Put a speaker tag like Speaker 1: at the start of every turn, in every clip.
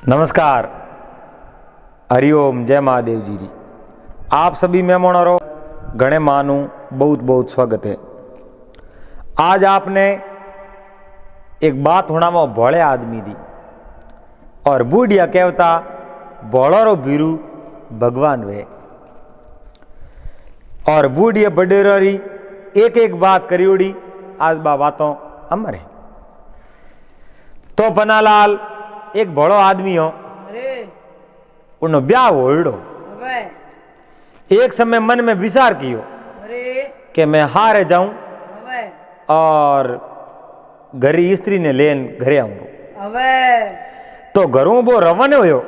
Speaker 1: नमस्कार, हरिओम, जय महादेव जी। आप सभी मेहमानों गणे मानू बहुत बहुत स्वागत है। आज आपने एक बात होना में भोले आदमी दी और बूढ़िया कहता भोड़ो बीरू भगवान वे और बूढ़िया बडेरी एक एक बात करी उड़ी। आज बा बातों अमर है। तो पन्नालाल एक बड़ो आदमी हो, उन्होंने ब्याह होड़ो। एक समय मन में विचार कियो कि मैं हारे जाऊं और घरी स्त्री ने लेन घरे आऊं। तो घरों वो रवाने होयो,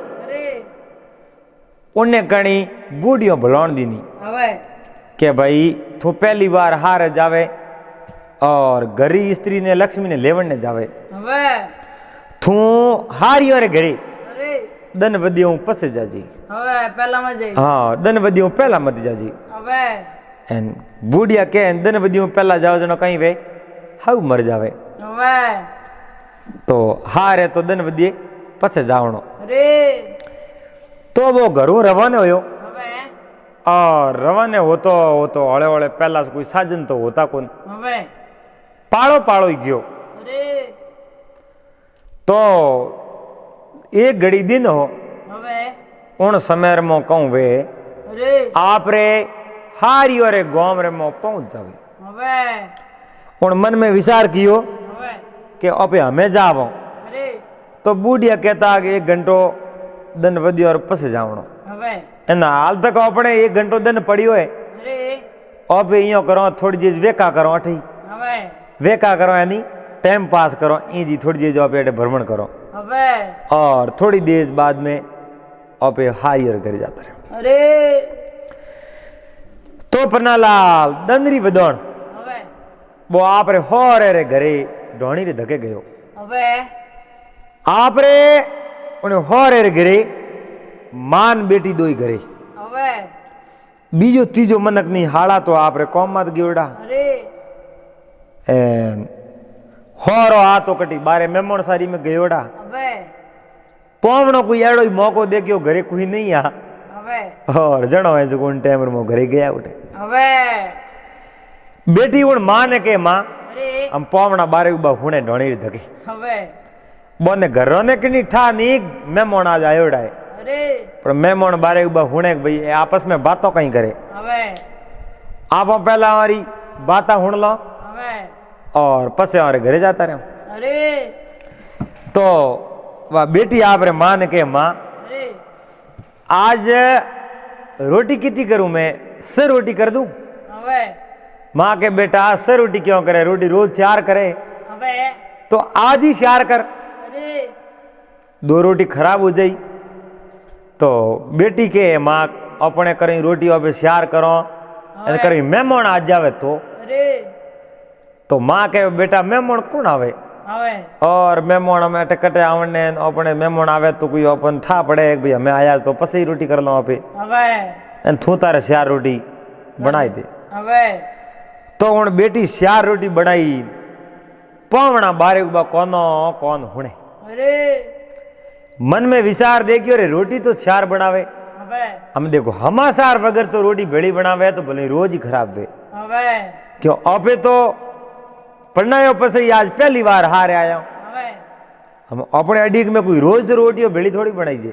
Speaker 1: उन्हें कणी बूढ़ियों भलाण दीनी कि भाई तू पहली बार हारे जावे और घरी स्त्री ने लक्ष्मी ने लेवन ने जावे। थू हारियो रे घरे दन वदियों पसे जाजी।
Speaker 2: पहला मत जाई।
Speaker 1: हाँ, दन वदियों पहला मत जाजी। एन बूढ़िया के दन वदियों पहला जाओ जनो कहीं वे हाउ मर जावे। तो हारे तो दन वदिये पसे जावणो। तो वो घरों रवाने होयो और रवाने होतो हौले हौले पहला कोई साजन तो होता कौन, पाड़ो पाड़ो ही गयो। तो एक घड़ी दिन हो उन समय में कहूं वे आप रे हारी और गांव रे में पहुंच जावे। उन मन में विचार कियो कि अब हमें जावो। तो बूढ़िया कहता कि 1 घंटो दन वधियो और पसे जावणो। एना हाल तक अपने 1 घंटो दन पड़ियो है। अब इयो करो थोड़ी चीज वेका करो अठी वेका करो यानी टाइम पास करो ई जी थोड़ी देर आप भ्रमण करो और थोड़ी देर बाद में आप हारियर घर जाता रहे। तो पन्नालाल दंदरी बदौण वो आप रे होरे रे घरे ढोणी रे धके गयो। आप रे उन्हें होरे रे घरे मान बेटी दोई घरे बीजो तीजो मनक नहीं हाड़ा तो आप रे कौम मत गियोड़ा होरो आ तो कटी बारे मेमोन सारी में गयोड़ा पोवणो कोई एड़ो ही मौको देखियो घरे कोई नहीं आ और जणो है जो कोन टाइम में घरे गया उठे बेटी उन मां ने के मां हम पोवणा बारे उबा हुणे ढोणी रे धके बोने घरों ने किनी ठा नी मेमोन आज आयोड़ा है पर मेमोन बारे उबा हुणे भाई आपस में बातों कहीं करे आप पहला हमारी बाता हुण लो और पसे हमारे घरे जाता रहे। तो वह बेटी आप रे मां ने के मां आज रोटी कितनी करूं मैं 6 रोटी कर दूं। मां के बेटा 6 रोटी क्यों करे, रोटी रोज 4 करे तो आज ही 4 कर, 2 रोटी खराब हो जाई। तो बेटी के मां अपने करी रोटी अब 4 करो करी मेहमान आ जावे तो मां के बेटा मेहमान कौन आवे और मेहमान में टकटे आवने अपने मेहमान आवे तो कोई अपन ठा पड़े भाई हमें आया तो पसे ही रोटी कर लो आप थू तारे 4 रोटी बनाई दे। तो हूँ बेटी 4 रोटी बनाई पावना बारे उबा कौन हुणे मन में विचार देखियो रे रोटी तो 4 बनावे हम देखो हमासार वगर तो रोटी भेड़ी बनावे तो भले रोज ही खराब वे क्यों आपे तो पढ़ना पसे आज पहली बार हारे आया हम अपने अडीक में कोई रोज तो रोटियों भेड़ी थोड़ी बनाई जे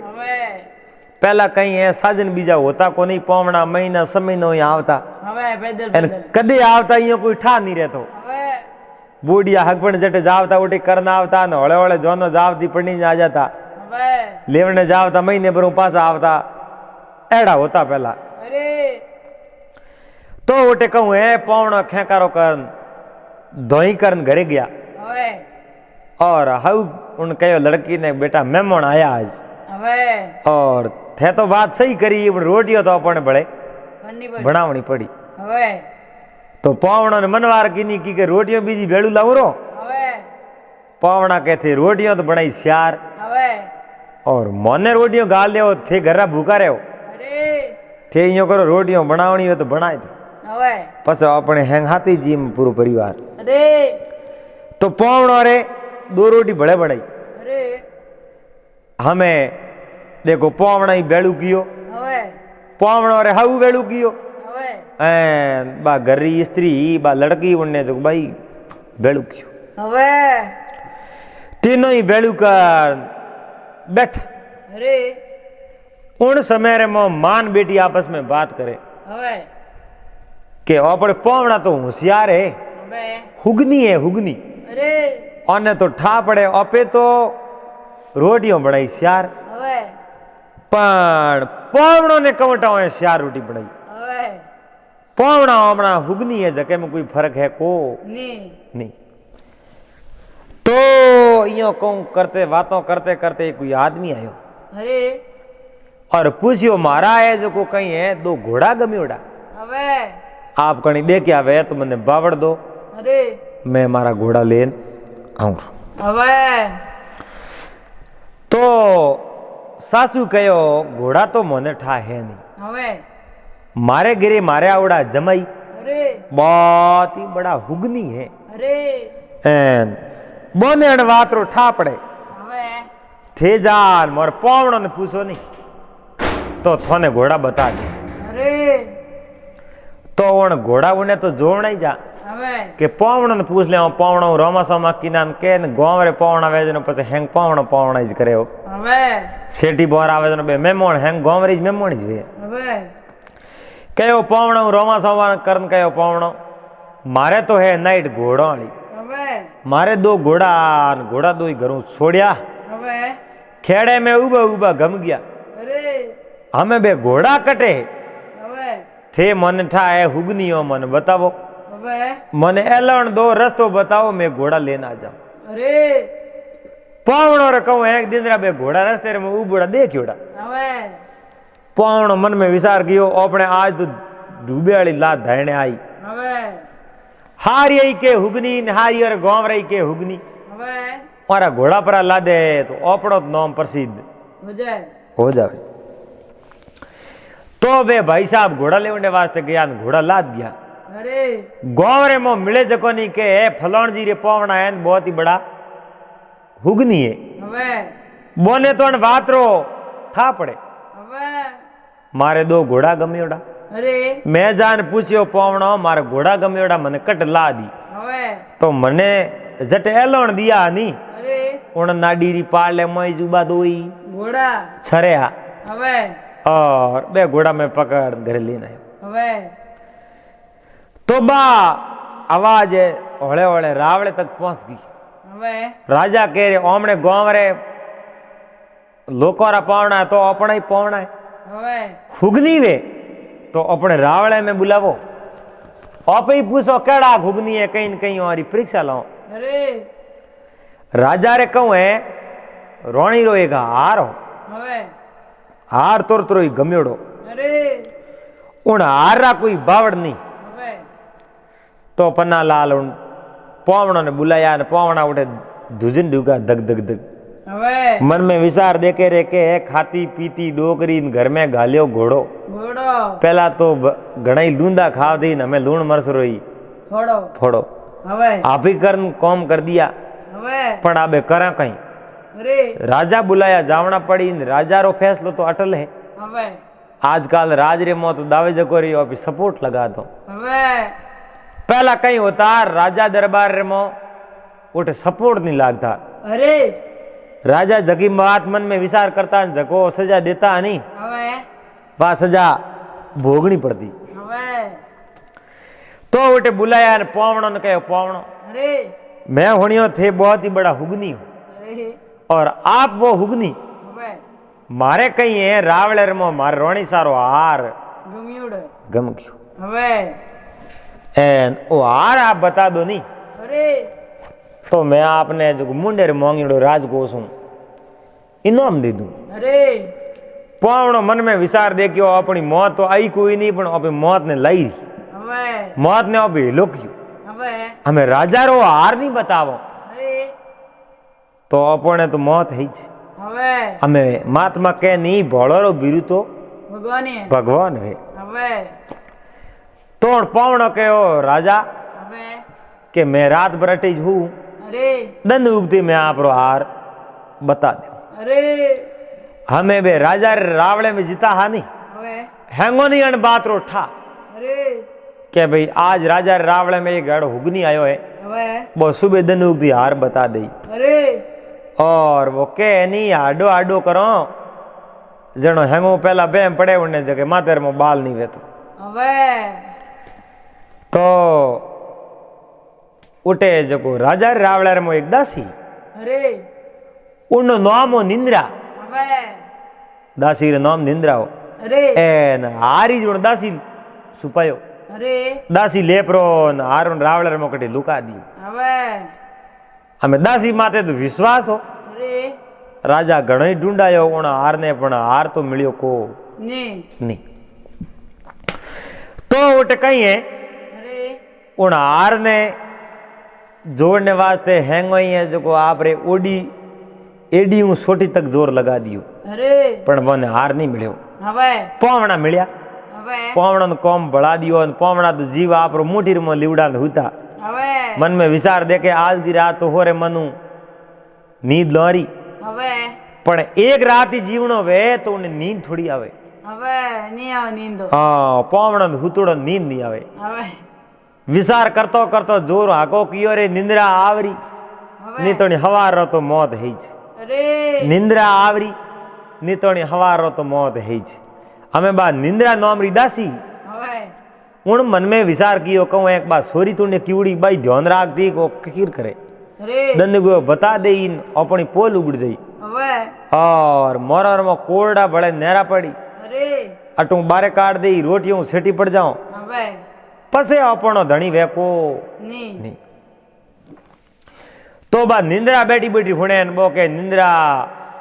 Speaker 1: पहला कहीं है साजन बीजा होता को नहीं पौवना महीना समयनो यहाँ आवता कदे आवता यो कोई ठा नहीं रहतो बूढ़िया हकपण जटे जावता उठे करना आवता न हौले हौले जोनो जावती पढ़नी आ जाता लेवने जावता महीने भर पासा आवता एड़ा होता पहला। तो उठे कहूँ है पौवना खेकारो करन धोई करन घरे गया और हाउ उन कहो लड़की ने बेटा मेहमान आया आज और थे तो बात सही करी रोटियों तो अपने बड़े बनावनी पड़ी। तो पावणा ने मनवार की नहीं की के रोटियों बीजी भेड़ू लाऊरो पावणा कहते रोटियों तो बनाई 4 और मोने रोटियों गाल दे थे घरा भूखा रहो थे यो करो रोटियों बनावनी हो तो बनाए दो पस अपने हैंग हाथी जी में पूरा परिवार। तो पावणो रे 2 रोटी बड़े बढ़ाई हमें देखो पवना ही बेड़ू कियो पवनो रे हाउ बेड़ू कियो बा घरी स्त्री बा लड़की उन्ने जो भाई बेड़ू कियो तीनों ही बेड़ू कर बैठ उन समय रे मो मान बेटी आपस में बात करे के अपने पवना तो होशियार है हुगनी है हुगनी ओने तो ठा पड़े अपे तो रोटियों बनाई श्यार पण पवनो ने कवटा श्यार रोटी बनाई पवना हमारा हुगनी है जके में कोई फर्क है को नहीं तो यो कहूं करते बातों करते करते कोई आदमी आयो और पूछियो मारा है जो को कहीं है दो घोड़ा गम्योड़ा आप कहीं दे के आवे तो मैंने बावड़ दो मैं मारा घोड़ा लेन आऊं तो सासू कहो घोड़ा तो मोने ठा है नहीं मारे गिरे मारे आवड़ा जमाई बहुत ही बड़ा हुगनी है बोने अणवातरो ठा पड़े थे जान मोर पवनो ने पूछो नहीं तो थोने घोड़ा बता दे तो उन घोड़ा उन्हें तो जोड़ना ही जा के पवनो ने पूछ ले पवनो रोमा सोमा किनान के गांव रे पवना वेजनो पछे हेंग पवनो पवना ज करे हो सेठी बोर आवे बे मेमोन हेंग गांव रे मेमोन ज वे कहो पवनो रोमा सोमा करन कहो पवनो मारे तो है नाइट घोड़ा वाली मारे दो घोड़ा घोड़ा दो ही घरों छोड़िया खेड़े में उबा उबा गम गया हमें बे घोड़ा कटे थे मन ठा है हुगनियो मन बतावो मने एलण दो रस्तो बताओ मैं घोड़ा लेना जाऊं पवनो रे कहूं एक दिन रा बे घोड़ा रस्ते रे में उबड़ा देखियोड़ा पवनो मन में विचार कियो अपने आज तो डूबे वाली लात धायने आई हारी के हुगनी हारी और गांव रही के हुगनी मारा घोड़ा पर ला दे तो अपनो नाम प्रसिद्ध हो जाए तो वे भाई साहब घोड़ा लेने वास्ते गया घोड़ा लाद गया गांव रे मो मिले जको नहीं के फलाण जी रे पवना है बहुत ही बड़ा हुगनी है बोने तो वातरो ठा पड़े मारे दो घोड़ा गम्योड़ा मैं जान पूछियो पवनो मारे घोड़ा गम्योड़ा मने कट ला दी तो मने जट एलोण दिया नी उन नाडी री पाड़ ले मई जुबा दोई घोड़ा छरेया और बे घोड़ा में पकड़ घर लेना है तो बा आवाज होले होले रावले तक पहुंच गई राजा कह रहे ओमने गांव रे लोकोरा पावना है तो अपना ही पावना है हुगनी वे तो अपने रावले में बुलावो आप ही पूछो केड़ा हुगनी है कहीं कहीं हमारी परीक्षा लाओ राजा रे कहूं है रोणी रो एक हार हो हार तोर तोर गम्योड़ो उन हार रा कोई बावड़ नहीं तो पन्ना लाल उन पवनो ने बुलाया ने पवना उठे धुजन डूगा दग दग दग मन में विचार देके रे के खाती पीती डोकरी घर में घालियो घोड़ो पहला तो घना ही लूंदा खा दी हमें लूण मरस रोई थोड़ो आप ही करन कौम कर दिया पण आबे करा कहीं राजा बुलाया जावना पड़ी राजा रो फैसलो तो अटल है आजकल राज रे मो तो दावे जको रही अभी सपोर्ट लगा दो पहला कहीं होता राजा दरबार रे मो उठे सपोर्ट नहीं लागता राजा जगी बात मन में विचार करता जको सजा देता नहीं वह सजा भोगनी पड़ती तो उठे बुलाया पवनो ने कहो पवनो मैं होनियो थे बहुत ही बड़ा हुगनी हूं और आप वो हुगनी मारे कहीं है रावले रमो मारे रोणी सारो हार गम क्यों एन ओ हार आप बता दो नहीं तो मैं आपने जो मुंडे रे मोंगीड़ो राजकोष हूं इनाम दे दूं पवनो मन में विचार दे कि अपनी मौत तो आई कोई नहीं पण अपनी मौत ने लाई मौत ने अभी लोक्यो हमें राजा रो हार नहीं बतावो तो अपने तो मौत है हमें महात्मा के नहीं भोलो रो बिरु तो भगवान है तो पवनो कहो राजा के मैं रात भर अटी हूं दंड उगती मैं आप रो हार बता दो
Speaker 2: अरे
Speaker 1: हमें बे राजा रावले में जीता हानी हैंगो नहीं अन बात रोठा
Speaker 2: अरे
Speaker 1: के भाई आज राजा रावले में एक गढ़ हुगनी आयो है वो सुबह दिन उगती हार बता दे
Speaker 2: अरे
Speaker 1: और वो के नहीं आडो आडो करो जनो हैंगो पहला बेम पड़े उन्हें जगह मातेर में बाल नहीं वे तो उठे जको राजा रावले में एक दासी
Speaker 2: अरे
Speaker 1: उन नाम हो निंद्रा दासी रे नाम निंद्रा हो
Speaker 2: अरे
Speaker 1: एन हारी जो दासी सुपायो
Speaker 2: अरे
Speaker 1: दासी लेपरो न हारो रावले में कटी लुका दियो हमें दासी माते तो विश्वास हो
Speaker 2: अरे
Speaker 1: राजा घणो ही ढूंढायो उन हार ने पण हार तो मिलियो को नहीं तो उठ कहीं है
Speaker 2: अरे
Speaker 1: उन हार ने जोड़ने वास्ते हैंगो ही है जो आप रे ओडी एडी सोटी तक जोर लगा दियो
Speaker 2: अरे
Speaker 1: पण वने हार नहीं मिलियो
Speaker 2: हवे
Speaker 1: पावणा मिलिया पावणा नो कॉम बढ़ा दियो पावणा तो जीव आप रो मोटी रो लिवड़ा हुता मन में विचार दे के आज की रात तो हो रे मनु नींद लोरी पण एक रात ही जीवनो वे तो उन्हें नींद थोड़ी आवे
Speaker 2: नहीं आवे नींद
Speaker 1: हाँ पावणा हुतुड़ो नींद नहीं आवे विचार करतो करतो जोर हाको कियो रे निंद्रा आवरी नहीं तो हवार रो तो मौत है निंद्रा आवरी नहीं तो हवार रो तो मौत है हमें बात निंद्रा नाम री दासी उन मन में विचार कियो कहूँ एक बात सोरी तूने कीवड़ी बाई ध्यान राख दी को किर करे दंड गो बता दे अपनी पोल उगड़ जाई और मोरर में कोरडा बड़े नेरा पड़ी अटू बारे काट दे रोटियों सेटी पड़ जाओ पसे अपनो धनी वे को नहीं तो बा निंद्रा बैठी बैठी हुणे बो के निंद्रा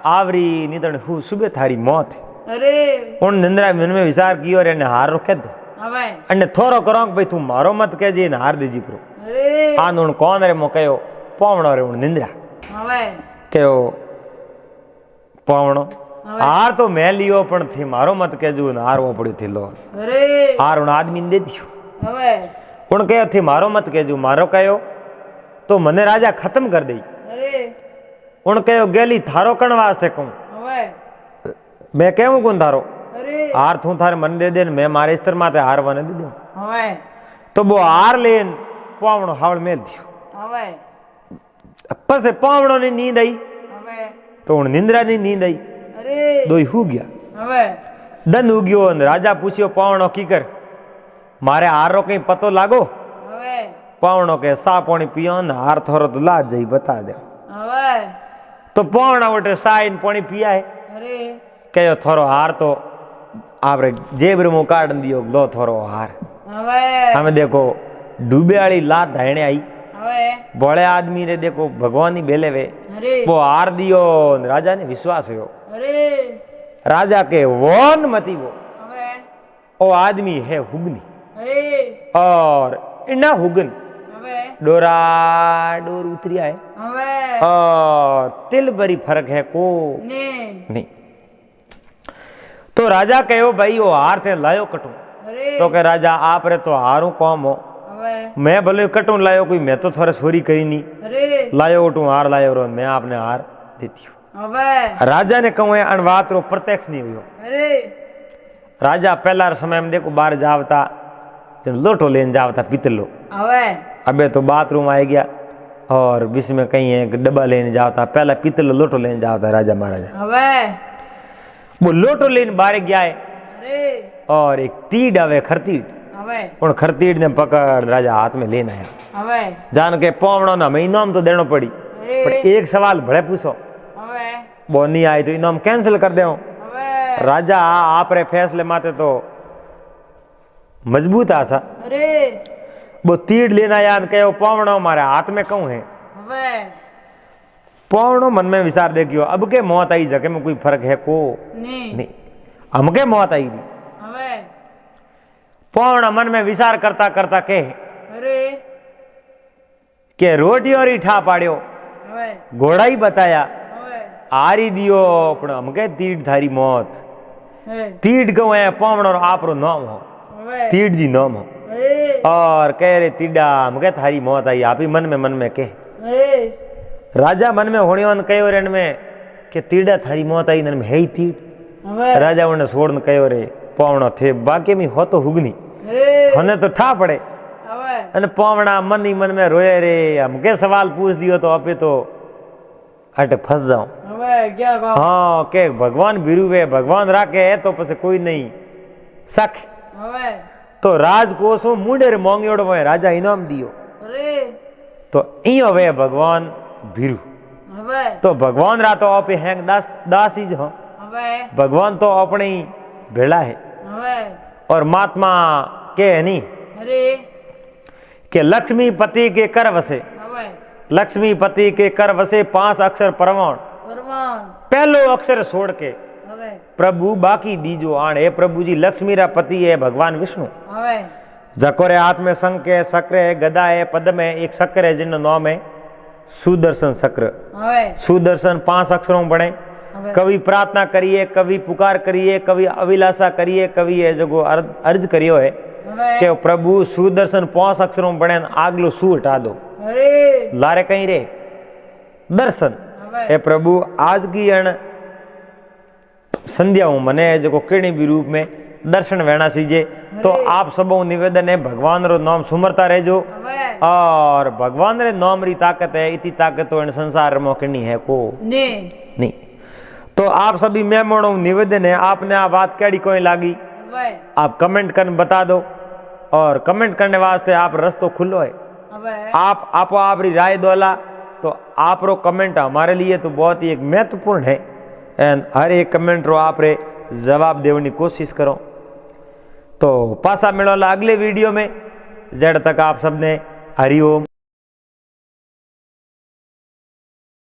Speaker 1: आवरी नितण हु सुबह थारी मौत
Speaker 2: अरे
Speaker 1: उन निंद्रा मन में विचार कियो रे ने हार रोके दो अने थोरो करो भाई तू मारो मत कहजे ने हार देजी प्रो
Speaker 2: अरे
Speaker 1: आन उन कौन रे मो कयो पावणो रे उन निंद्रा कयो पावणो हार तो मैं लियो पण थी मारो मत कहजो ने हारवो पड़्यो थी लो
Speaker 2: अरे
Speaker 1: हार उन आदमी ने दे दियो उन कयो थी मारो मत कहजो मारो कयो तो मने राजा खत्म कर दई उन कयो गेली थारो कण वास्ते कहूं मैं कहूं कौन थारो हार थू थारे मन दे दे मैं मारे स्तर माते हार वने दे दो तो वो हार लेन पावणो हावल मेल दियो पसे पावणो ने नींद आई तो उन निंद्रा ने नींद आई दोई हो गया दन उग्यो राजा पूछियो पावणो की कर मारे हार रो कहीं पतो लागो पावणो के सा पानी पियो न हार थोरो तो लाज जाई बता दे तो पावणा उठे साइन पानी पिया है कहो थोरो हार तो आप जेब रे काट दियो लो थोरो हार हमें देखो डूबे वाली लात धायने आई बड़े आदमी ने देखो भगवान ही बेले वे वो हार दियो राजा ने विश्वास हो राजा के वोन मती वो आदमी है हुगनी और इना हुगन डोरा डोर उतरिया है और तिल भरी फर्क है को नहीं तो राजा कहो भाई वो हार थे लायो कटू तो के राजा आप रे तो हारू कौम हो मैं भले कटू लायो कोई मैं तो थोड़े छोरी करी नहीं लायो उठू हार लायो रो मैं आपने हार देती हूँ राजा ने कहूँ अनवात रो प्रत्यक्ष नहीं हुई राजा पहला समय में देखो बाहर जावता लोटो लेन जावता पीतलो अबे तो बाथरूम आ गया और बीच में कहीं एक डब्बा लेने जाता पहला पीतल लोटो लेने जाता राजा महाराजा वो लोटो लेने बाहर गया है और एक तीड़ आवे खरतीड़ उन खरतीड़ ने पकड़ राजा हाथ में लेना है जान के पावणो ना मैं इनाम तो देना पड़ी पर एक सवाल भले पूछो वो नहीं आई तो इनाम कैंसिल कर दे राजा आप रे फैसले माते तो मजबूत आसा वो तीड़ लेना यान कहो पावणो मारे हाथ में कहूं है पावणो मन में विचार देखियो अब के मौत आई जगह में कोई फर्क है को नहीं हमके मौत आई थी पावणा मन में विचार करता करता के रोटी और ठा पाड़ियो घोड़ा ही बताया हारी दियो पण हमके तीड़ थारी मौत तीड़ कहूं है पावणो आपरो नाम हो तीड़ जी नाम हो और कह रहे तीडा हमके थारी मौत आई आप ही मन में कह राजा मन में होणियों कहो रेन में કે તીડા થારી મોત आई ने है तीड़
Speaker 2: હવે
Speaker 1: રાજાઓને છોડને કયો રે પોવણો થે બાકી મી હોતો હુગની
Speaker 2: અરે
Speaker 1: થને તો ઠા પડે
Speaker 2: હવે
Speaker 1: અને પોવણા मन ही मन में रोए रे हम के सवाल पूछ दियो तो अपे तो अटे फंस जाऊं
Speaker 2: હવે ક્યાં કહો
Speaker 1: हाँ के भगवान बीरुवे भगवान राखे तो पसे कोई नहीं सख
Speaker 2: હવે
Speaker 1: तो राजकोषों मुंडे रे मोंगियोड़ में राजा इनाम दियो
Speaker 2: અરે
Speaker 1: तो इयो वे भगवान भीरू
Speaker 2: હવે
Speaker 1: तो भगवान रा तो आपे हैंग दास ही जो
Speaker 2: હવે
Speaker 1: भगवान तो अपने ही भेड़ा है
Speaker 2: હવે
Speaker 1: और महात्मा के नहीं
Speaker 2: અરે
Speaker 1: कि लक्ष्मीपति के कर वसे
Speaker 2: હવે
Speaker 1: लक्ष्मीपति के कर वसे 5 अक्षर परवान
Speaker 2: પરમાણ
Speaker 1: पहलो अक्षर छोड़ के
Speaker 2: હવે
Speaker 1: प्रभु बाकी दीजो आण हे प्रभु जी लक्ष्मी रा पति है भगवान विष्णु
Speaker 2: હવે
Speaker 1: जकोरे हाथ में शंख है सक्र है गदा है पद्म है एक सक्र है जिनका नाम है सुदर्शन सक्र
Speaker 2: હવે
Speaker 1: सुदर्शन 5 अक्षरों बने
Speaker 2: હવે
Speaker 1: कवि प्रार्थना करिए कवि पुकार करिए कवि अभिलाषा करिए कवि है जो अर्ज करियो है
Speaker 2: હવે
Speaker 1: कि प्रभु सुदर्शन 5 अक्षरों बने आगलो सु हटा दो
Speaker 2: અરે
Speaker 1: लारे कहीं रे दर्शन
Speaker 2: હવે
Speaker 1: हे प्रभु आज की अण संध्या हूँ मने जो किणी भी रूप में दर्शन वेणा सीजे तो आप सबों निवेदन है भगवान रो नाम सुमरता रहजो
Speaker 2: હવે
Speaker 1: और भगवान रे नाम री ताकत है इतनी ताकत तो इन संसार में किणी है को
Speaker 2: ને
Speaker 1: नहीं तो आप सभी मेहमानों निवेदन है आपने आ बात कैडी कोई लागी
Speaker 2: હવે
Speaker 1: आप कमेंट कर बता दो और कमेंट करने वास्ते आप रस्तो खुलो है
Speaker 2: હવે
Speaker 1: आप आपरी राय दोला तो आप रो कमेंट हमारे लिए तो बहुत ही एक महत्वपूर्ण है एंड हर एक कमेंट रो आप रे जवाब देने की कोशिश करो तो पासा मिलोला अगले वीडियो में जड़ तक आप सबने हरिओम।